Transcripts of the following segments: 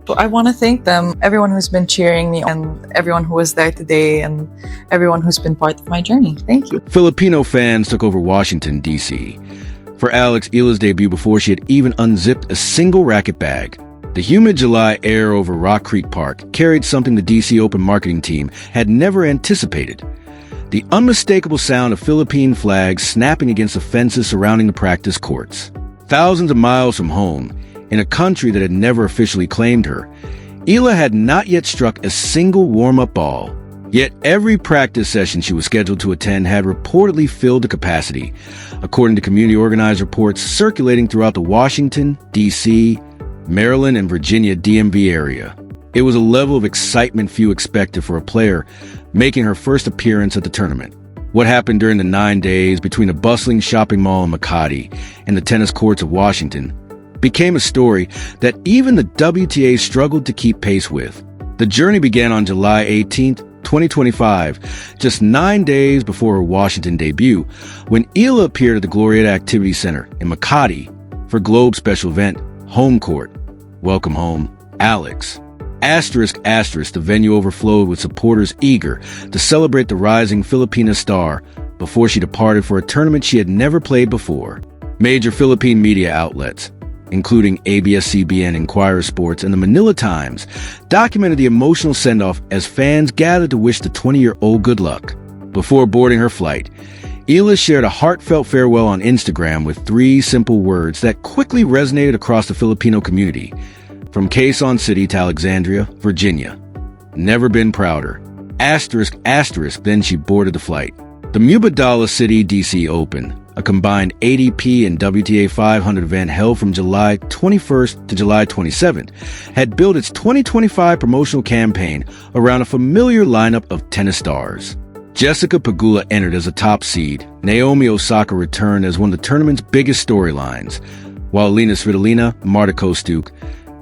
So I want to thank them, everyone who's been cheering me and everyone who was there today and everyone who's been part of my journey. Thank you. Filipino fans took over Washington, D.C. for Alex Eala's debut before she had even unzipped a single racket bag. The humid July air over Rock Creek Park carried something the D.C. Open marketing team had never anticipated. The unmistakable sound of Philippine flags snapping against the fences surrounding the practice courts. Thousands of miles from home, in a country that had never officially claimed her, Eala had not yet struck a single warm-up ball. Yet every practice session she was scheduled to attend had reportedly filled to capacity, according to community organized reports circulating throughout the Washington, D.C., Maryland, and Virginia DMV area. It was a level of excitement few expected for a player making her first appearance at the tournament. What happened during the 9 days between a bustling shopping mall in Makati and the tennis courts of Washington became a story that even the WTA struggled to keep pace with. The journey began on July 18th, 2025, just 9 days before her Washington debut, when Eala appeared at the Glorietta Activity Center in Makati for Globe's special event, Home Court. Welcome home, Alex. The venue overflowed with supporters eager to celebrate the rising Filipina star before she departed for a tournament she had never played before. Major Philippine media outlets, including ABS-CBN, Inquirer Sports, and the Manila Times, documented the emotional send-off as fans gathered to wish the 20-year-old good luck. Before boarding her flight, Eala shared a heartfelt farewell on Instagram with 3 simple words that quickly resonated across the Filipino community. From Quezon City to Alexandria, Virginia. Never been prouder. ***. Then she boarded the flight. The Mubadala City DC Open, a combined ADP and WTA 500 event held from July 21st to July 27th, had built its 2025 promotional campaign around a familiar lineup of tennis stars. Jessica Pegula entered as a top seed. Naomi Osaka returned as one of the tournament's biggest storylines, while Alina Svitolina, Marta Kostyuk,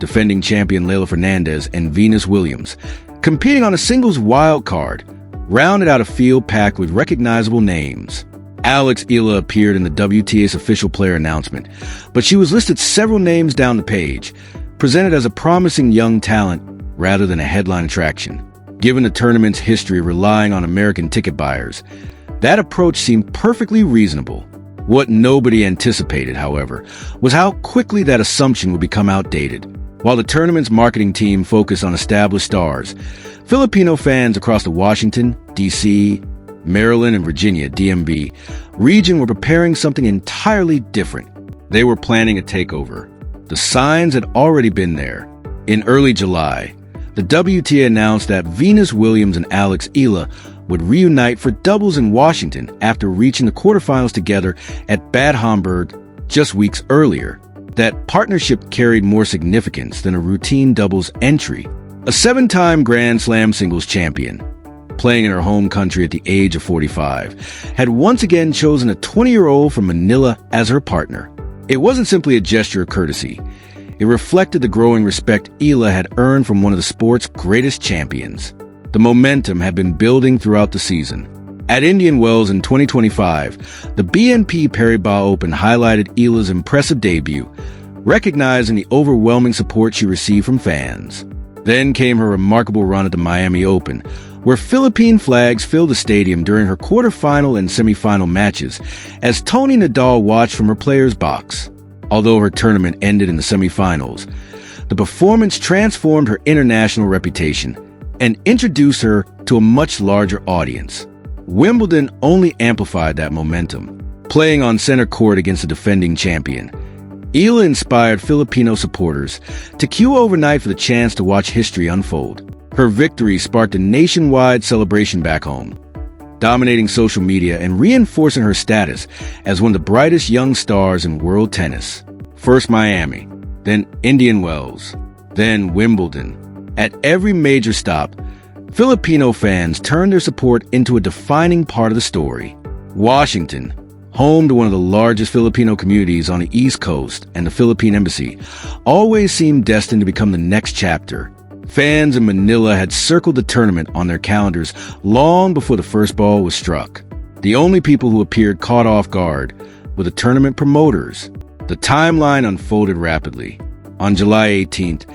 defending champion Leylah Fernandez, and Venus Williams, competing on a singles wild card, rounded out a field packed with recognizable names. Alex Eala appeared in the WTA's official player announcement, but she was listed several names down the page, presented as a promising young talent rather than a headline attraction. Given the tournament's history of relying on American ticket buyers, that approach seemed perfectly reasonable. What nobody anticipated, however, was how quickly that assumption would become outdated. While the tournament's marketing team focused on established stars, Filipino fans across the Washington, D.C., Maryland, and Virginia DMV region were preparing something entirely different. They were planning a takeover. The signs had already been there. In early July, the WTA announced that Venus Williams and Alex Eala would reunite for doubles in Washington after reaching the quarterfinals together at Bad Homburg just weeks earlier. That partnership carried more significance than a routine doubles entry. A 7-time Grand Slam singles champion, playing in her home country at the age of 45, had once again chosen a 20-year-old from Manila as her partner. It wasn't simply a gesture of courtesy. It reflected the growing respect Eala had earned from one of the sport's greatest champions. The momentum had been building throughout the season. At Indian Wells in 2025, the BNP Paribas Open highlighted Eala's impressive debut, recognizing the overwhelming support she received from fans. Then came her remarkable run at the Miami Open, where Philippine flags filled the stadium during her quarterfinal and semifinal matches as Tony Nadal watched from her player's box. Although her tournament ended in the semifinals, the performance transformed her international reputation and introduced her to a much larger audience. Wimbledon only amplified that momentum. Playing on center court against the defending champion, Eala inspired Filipino supporters to queue overnight for the chance to watch history unfold. Her victory sparked a nationwide celebration back home, dominating social media and reinforcing her status as one of the brightest young stars in world tennis. First Miami, then Indian Wells, then Wimbledon. At every major stop, Filipino fans turned their support into a defining part of the story. Washington, home to one of the largest Filipino communities on the East Coast and the Philippine Embassy, always seemed destined to become the next chapter. Fans in Manila had circled the tournament on their calendars long before the first ball was struck. The only people who appeared caught off guard were the tournament promoters. The timeline unfolded rapidly. On July 18th,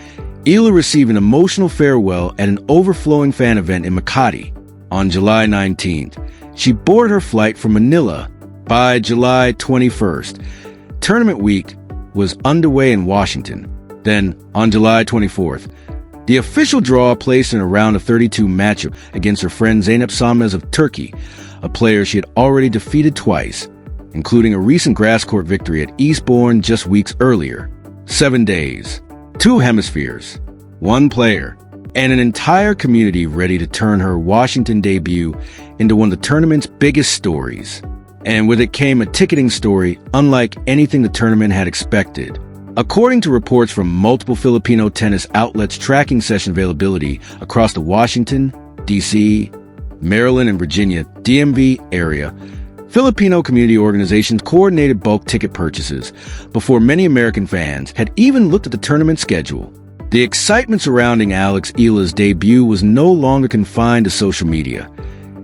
Eala received an emotional farewell at an overflowing fan event in Makati on July 19th. She boarded her flight from Manila by July 21st. Tournament week was underway in Washington. Then, on July 24th, the official draw placed in a round of 32 matchup against her friend Zeynep Salmez of Turkey, a player she had already defeated twice, including a recent grass court victory at Eastbourne just weeks earlier. 7 days, 2 hemispheres, 1 player, and an entire community ready to turn her Washington debut into one of the tournament's biggest stories. And with it came a ticketing story unlike anything the tournament had expected. According to reports from multiple Filipino tennis outlets tracking session availability across the Washington, D.C., Maryland, and Virginia DMV area, Filipino community organizations coordinated bulk ticket purchases before many American fans had even looked at the tournament schedule. The excitement surrounding Eala's debut was no longer confined to social media.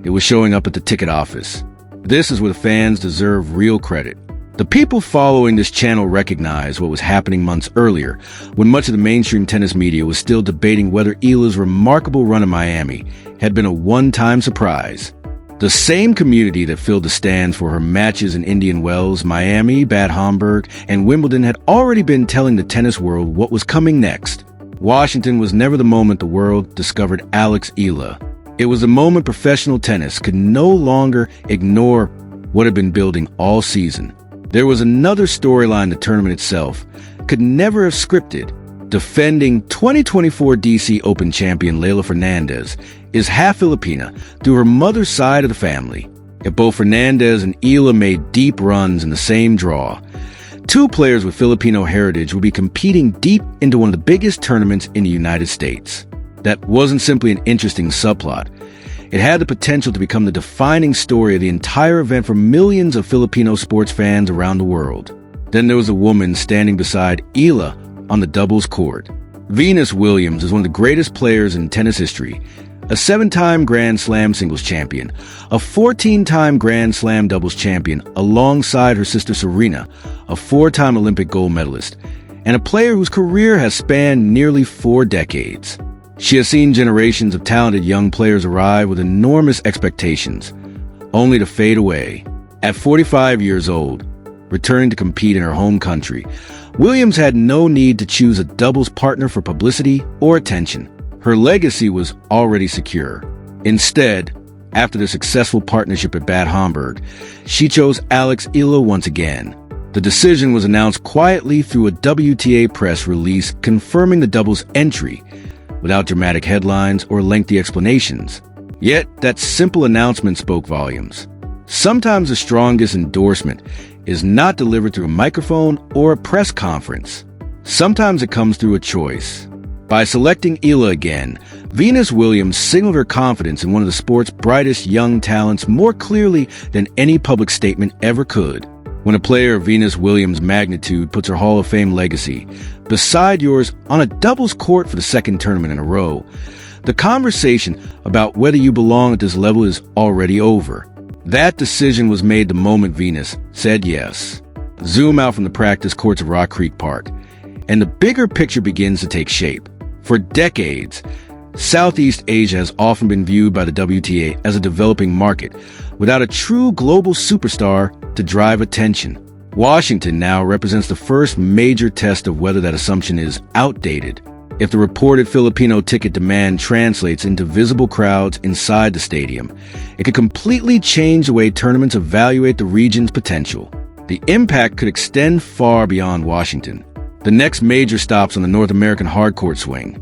It was showing up at the ticket office. This is where the fans deserve real credit. The people following this channel recognized what was happening months earlier, when much of the mainstream tennis media was still debating whether Eala's remarkable run in Miami had been a one-time surprise. The same community that filled the stands for her matches in Indian Wells, Miami, Bad Homburg, and Wimbledon had already been telling the tennis world what was coming next. Washington was never the moment the world discovered Eala. It was the moment professional tennis could no longer ignore what had been building all season. There was another storyline the tournament itself could never have scripted. Defending 2024 DC Open champion Leylah Fernandez is half Filipina through her mother's side of the family. Yet both Fernandez and Eala made deep runs in the same draw. 2 players with Filipino heritage would be competing deep into one of the biggest tournaments in the United States. That wasn't simply an interesting subplot. It had the potential to become the defining story of the entire event for millions of Filipino sports fans around the world. Then there was a woman standing beside Eala on the doubles court. Venus Williams is one of the greatest players in tennis history, a 7-time Grand Slam singles champion, a 14-time Grand Slam doubles champion alongside her sister Serena, a 4-time Olympic gold medalist, and a player whose career has spanned nearly 4 decades. She has seen generations of talented young players arrive with enormous expectations, only to fade away. At 45 years old, returning to compete in her home country, Williams had no need to choose a doubles partner for publicity or attention. Her legacy was already secure. Instead, after the successful partnership at Bad Homburg, she chose Eala once again. The decision was announced quietly through a WTA press release confirming the doubles entry, without dramatic headlines or lengthy explanations. Yet, that simple announcement spoke volumes. Sometimes the strongest endorsement is not delivered through a microphone or a press conference. Sometimes it comes through a choice. By selecting Eala again, Venus Williams signaled her confidence in one of the sport's brightest young talents more clearly than any public statement ever could. When a player of Venus Williams' magnitude puts her Hall of Fame legacy beside yours on a doubles court for the 2nd tournament in a row, the conversation about whether you belong at this level is already over. That decision was made the moment Venus said yes. Zoom out from the practice courts of Rock Creek Park, and the bigger picture begins to take shape. For decades, Southeast Asia has often been viewed by the WTA as a developing market, without a true global superstar to drive attention. Washington now represents the first major test of whether that assumption is outdated. If the reported Filipino ticket demand translates into visible crowds inside the stadium, it could completely change the way tournaments evaluate the region's potential. The impact could extend far beyond Washington. The next major stops on the North American hardcourt swing: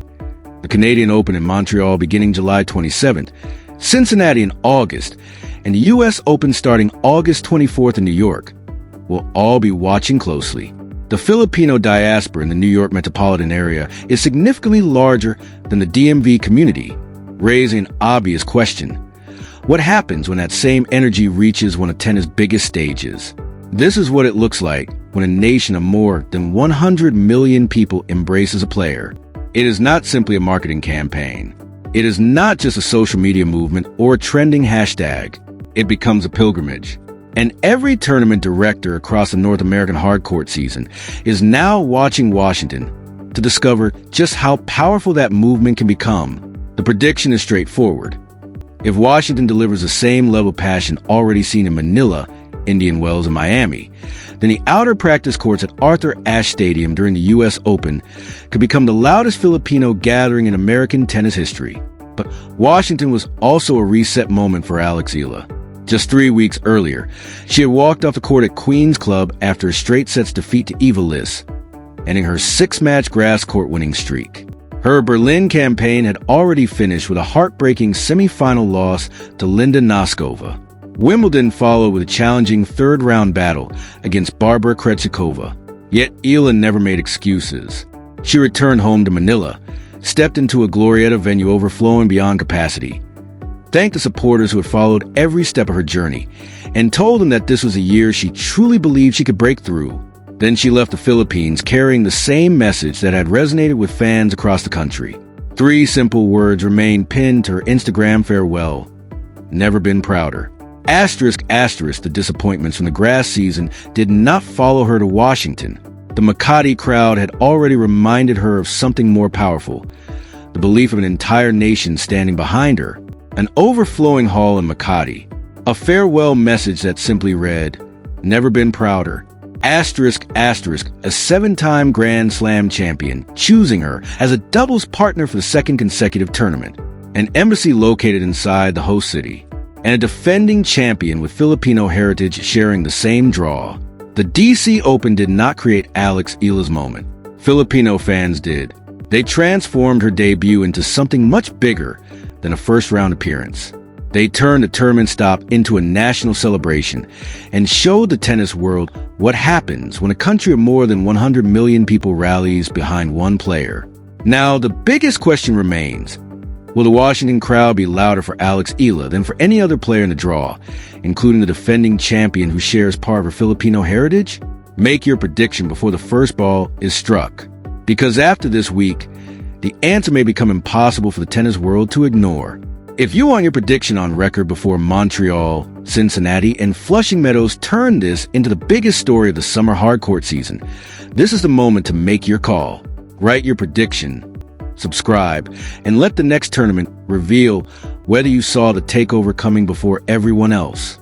the Canadian Open in Montreal beginning July 27th, Cincinnati in August, and the U.S. Open starting August 24th in New York, will all be watching closely. The Filipino diaspora in the New York metropolitan area is significantly larger than the DMV community, raising an obvious question. What happens when that same energy reaches one of tennis' biggest stages? This is what it looks like when a nation of more than 100 million people embraces a player. It is not simply a marketing campaign. It is not just a social media movement or a trending hashtag. It becomes a pilgrimage. And every tournament director across the North American hardcourt season is now watching Washington to discover just how powerful that movement can become. The prediction is straightforward. If Washington delivers the same level of passion already seen in Manila, Indian Wells, and Miami, then the outer practice courts at Arthur Ashe Stadium during the U.S. Open could become the loudest Filipino gathering in American tennis history. But Washington was also a reset moment for Alex Eala. Just 3 weeks earlier, she had walked off the court at Queen's Club after a straight sets defeat to Eva Liss, ending her 6-match grass court winning streak. Her Berlin campaign had already finished with a heartbreaking semifinal loss to Linda Noskova. Wimbledon followed with a challenging third-round battle against Barbara Krejcikova. Yet Eala never made excuses. She returned home to Manila, stepped into a Glorietta venue overflowing beyond capacity, thanked the supporters who had followed every step of her journey, and told them that this was a year she truly believed she could break through. Then she left the Philippines carrying the same message that had resonated with fans across the country. 3 simple words remained pinned to her Instagram farewell: "Never been prouder." The disappointments from the grass season did not follow her to Washington. The Makati crowd had already reminded her of something more powerful: the belief of an entire nation standing behind her. An overflowing hall in Makati. A farewell message that simply read, "Never been prouder." A 7-time Grand Slam champion, choosing her as a doubles partner for the 2nd consecutive tournament. An embassy located inside the host city. And a defending champion with Filipino heritage sharing the same draw. The DC Open did not create Alex Eala's moment. Filipino fans did. They transformed her debut into something much bigger than a first-round appearance. They turned the tournament stop into a national celebration and showed the tennis world what happens when a country of more than 100 million people rallies behind one player. Now, the biggest question remains: will the Washington crowd be louder for Alex Eala than for any other player in the draw, including the defending champion who shares part of her Filipino heritage? Make your prediction before the first ball is struck. Because after this week, the answer may become impossible for the tennis world to ignore. If you want your prediction on record before Montreal, Cincinnati, and Flushing Meadows turn this into the biggest story of the summer hardcourt season, this is the moment to make your call. Write your prediction, subscribe, and let the next tournament reveal whether you saw the takeover coming before everyone else.